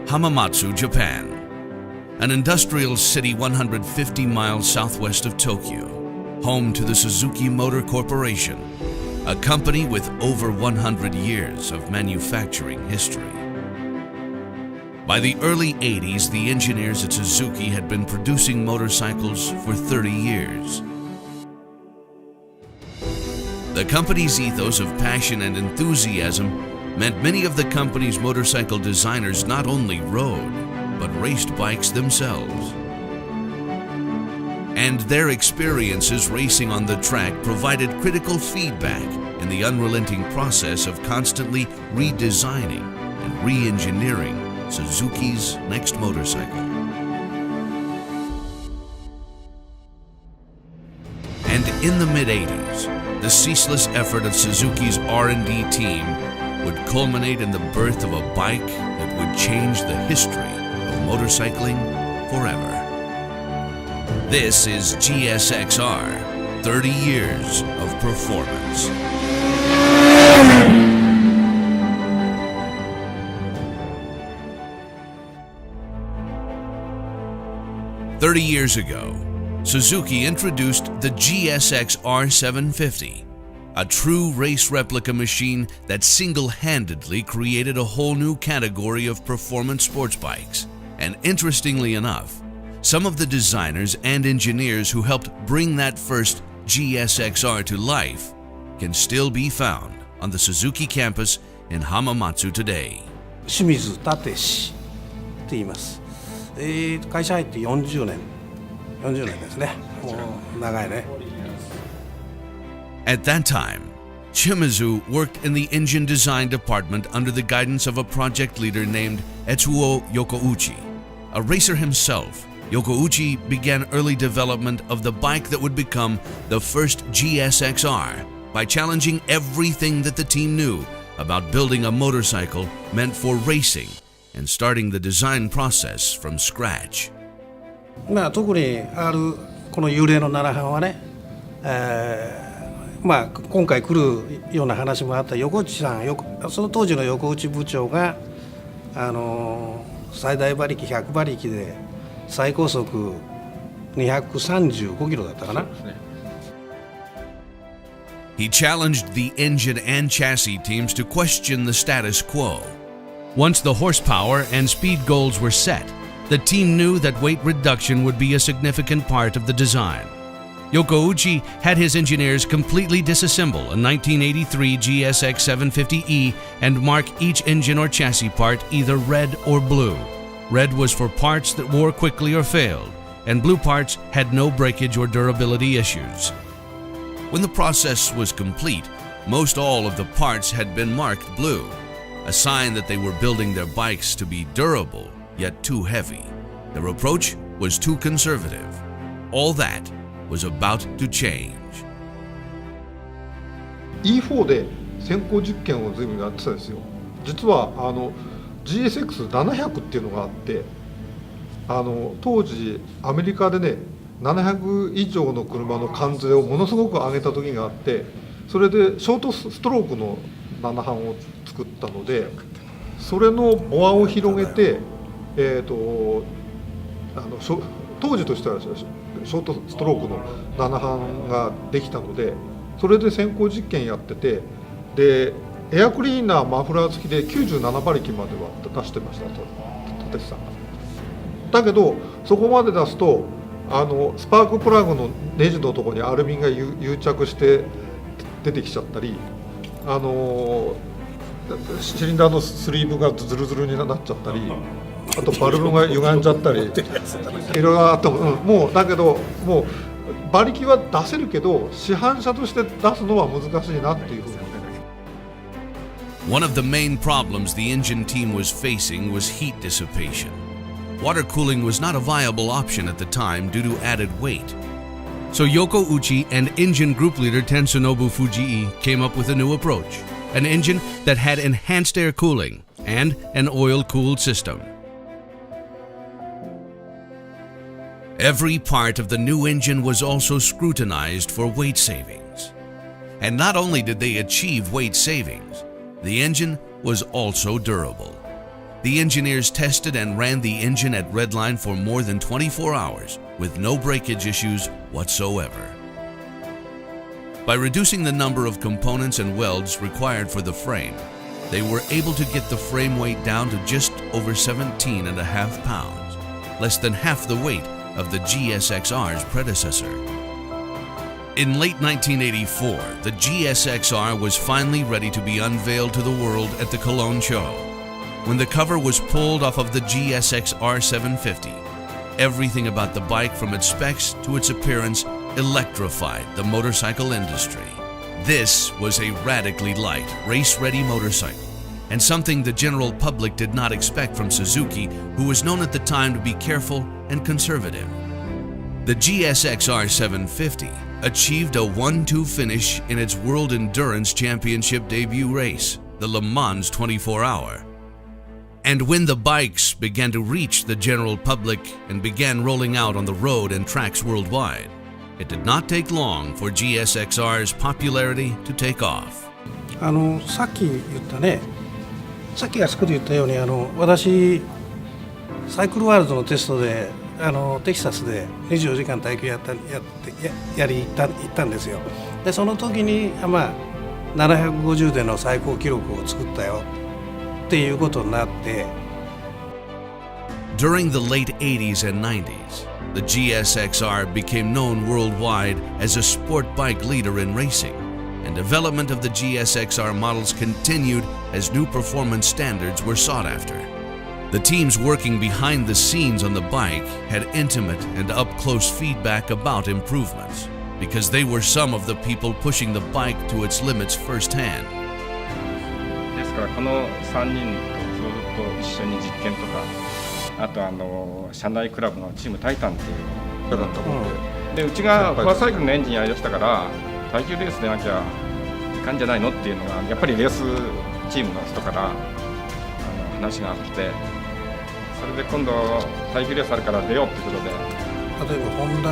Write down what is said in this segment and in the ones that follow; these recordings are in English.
Hamamatsu, Japan, an industrial city 150 miles southwest of Tokyo, home to the Suzuki Motor Corporation, a company with over 100 years of manufacturing history. By the early 80s, the engineers at Suzuki had been producing motorcycles for 30 years. The company's ethos of passion and enthusiasm meant many of the company's motorcycle designers not only rode, but raced bikes themselves. And their experiences racing on the track provided critical feedback in the unrelenting process of constantly redesigning and re-engineering Suzuki's next motorcycle. And in the mid-80s, the ceaseless effort of Suzuki's R&D team would culminate in the birth of a bike that would change the history of motorcycling forever. This is GSXR, 30 years of performance. "30 years ago, Suzuki introduced the GSXR 750, a true race replica machine that single-handedly created a whole new category of performance sports bikes. And interestingly enough, some of the designers and engineers who helped bring that first GSXR to life can still be found on the Suzuki campus in Hamamatsu today." 清水立氏って言います。会社入って40年ですね。もう長いね。At that time, Shimizu worked in the engine design department under the guidance of a project leader named Etsuo Yokouchi. A racer himself, Yokouchi began early development of the bike that would become the first GSXR by challenging everything that the team knew about building a motorcycle meant for racing and starting the design process from scratch. 特にこの幽霊の7班はね、今回来るような話もあった横内さん、その当時の横内部長が最大馬力100馬力で最高速235キロだったかな。He challenged the engine and chassis teams to question the status quo. Once the horsepower and speed goals were set, the team knew that weight reduction would be a significant part of the design. Yokouchi had his engineers completely disassemble a 1983 GSX 750E and mark each engine or chassis part either red or blue. Red was for parts that wore quickly or failed, and blue parts had no breakage or durability issues. When the process was complete, most all of the parts had been marked blue, a sign that they were building their bikes to be durable yet too heavy. Their approach was too conservative. All that was about to change. E4 で先行実験を随分やってたんですよ。実はGSX700 っていうのがあって、当時アメリカでね700以上の車の関税をものすごく上げた時があって、それでショートストロークの7班を作ったので、それのボアを広げて、当時としてはショートストロークの7班ができたので、それで先行実験やってて、でエアクリーナーマフラー付きで97馬力までは出してましたと立さんが。だけどそこまで出すとスパークプラグのネジのところにアルミが癒着して出てきちゃったり、シリンダーのスリーブがズルズルになっちゃったり、あとバルブが歪んじゃったりいろいろあった、もうだけどもう馬力は出せるけど市販車として出すのは難しいなっていうふうに。One of the main problems the engine team was facing was heat dissipation. Water cooling was not a viable option at the time due to added weight. So Yokouchi and engine group leader Tetsunobu Fujii came up with a new approach, an engine that had enhanced air cooling and an oil-cooled system. Every part of the new engine was also scrutinized for weight savings. And not only did they achieve weight savings, the engine was also durable. the engineers tested and ran the engine at redline for more than 24 hours with no breakage issues whatsoever. By reducing the number of components and welds required for the frame, they were able to get the frame weight down to just over 17.5 pounds, less than half the weight of the GSXR's predecessor. In late 1984, the GSXR was finally ready to be unveiled to the world at the Cologne show. When the cover was pulled off of the GSXR 750, everything about the bike from its specs to its appearance electrified the motorcycle industry. This was a radically light, race-ready motorcycle, and something the general public did not expect from Suzuki, who was known at the time to be careful and conservative. The GSXR 750 achieved a 1-2 finish in its World Endurance Championship debut race, the Le Mans 24-hour. And when the bikes began to reach the general public and began rolling out on the road and tracks worldwide, it did not take long for GSXR's popularity to take off. さっき言ったね、さっきあそこで言ったように私サイクルワールドのテストでテキサスで24時間耐久行ったんですよ。でその時に750での最高記録を作ったよっていうことになって。During the late 80s and 90s, the GSXR became known worldwide as a sport bike leader in racing, and development of the GSXR models continued as new performance standards were sought after. The teams working behind the scenes on the bike had intimate and up-close feedback about improvements, because they were some of the people pushing the bike to its limits firsthand. ですからこの3人とずっと一緒に実験とか、あと社内クラブのチームタイタンっていうのだったもんで、うちがフォアサイクルのエンジンやりだしたから耐久レースでなきゃいかんじゃないのっていうのがやっぱりレースチームの人から話があって、それで今度耐久レースあるから出ようってことで。例えばホンダ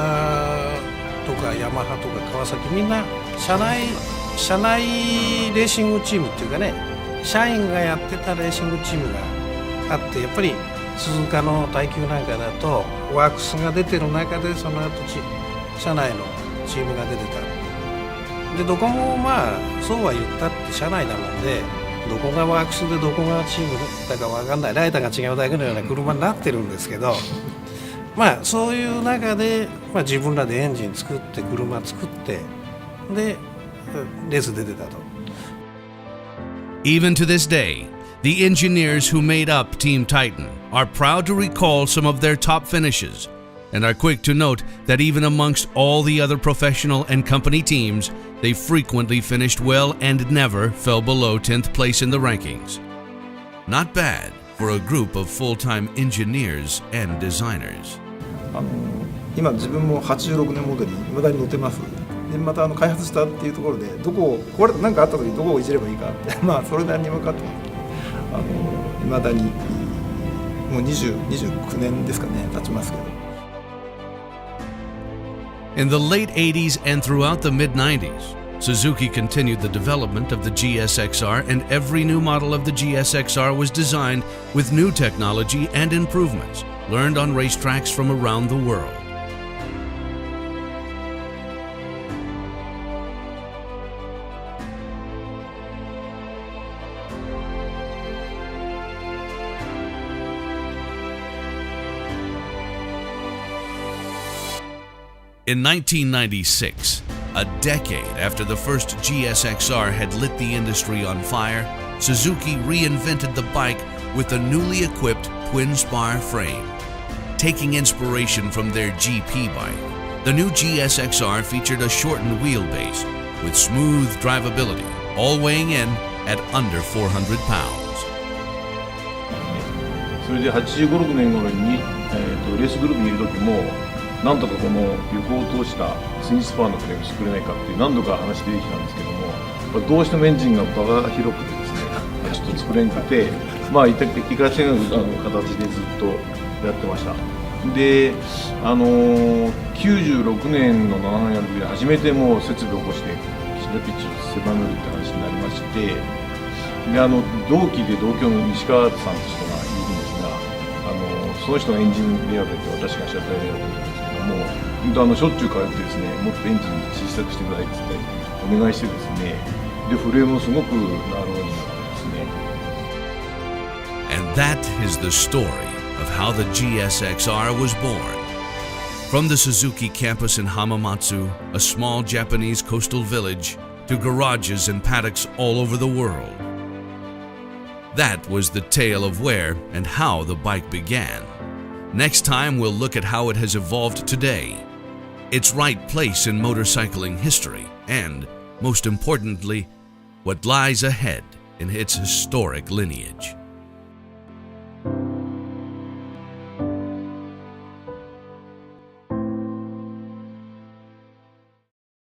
とかヤマハとか川崎、みんな社内レーシングチームっていうかね、社員がやってたレーシングチームがあって、やっぱり鈴鹿の耐久なんかだとワークスが出てる中でその後社内のチームが出てた。でどこもそうは言ったって社内だもんで、どこがワークスでどこがチームだか分かんない、ライターが違うだけのような車になってるんですけど、そういう中で、自分らでエンジン作って車作ってでレース出てたと。Even to this day, the engineers who made up Team Titan are proud to recall some of their top finishes, and are quick to note that even amongst all the other professional and company teams, they frequently finished well and never fell below 10th place in the rankings. Not bad for a group of full-time engineers and designers. 今自分も86年モデルに未だに乗ってます。でまた開発したっていうところでどこをこれ何かあった時どこをいじればいいかってそれなりに向かって未だにもう29年ですかね経ちますけど。In the late 80s and throughout the mid-90s, Suzuki continued the development of the GSXR, and every new model of the GSXR was designed with new technology and improvements learned on racetracks from around the world. In 1996, a decade after the first GSXR had lit the industry on fire, Suzuki reinvented the bike with a newly equipped twin-spar frame. Taking inspiration from their GP bike, the new GSXR featured a shortened wheelbase with smooth drivability, all weighing in at under 400 pounds. それで85、6年頃に、レースグループにいる時もなんとかこの横を通したツインスパーのフレーム作れないかっていう何度か話出てきたんですけども、やっぱどうしてもエンジンが場が広くてですね、ちょっと作れんくて、いかせぬ形でずっとやってました。で、96年の7年やる時で初めてもう設備を起こして岸田ピッチを狭めるって話になりまして、で同期の西川さんという人がいその人がエンジンレアで私が車体レアだと思うんですけども、本当しょっちゅう通ってですね、もっとエンジン小さくしてくださいって言ってお願いしてですね、でフレームもすごくなるようになってですね。And that is the story of how the GSXR was born. From the Suzuki campus in Hamamatsu, a small Japanese coastal village, to garages and paddocks all over the world. That was the tale of where and how the bike began. Next time we'll look at how it has evolved today, its right place in motorcycling history, and, most importantly, what lies ahead in its historic lineage.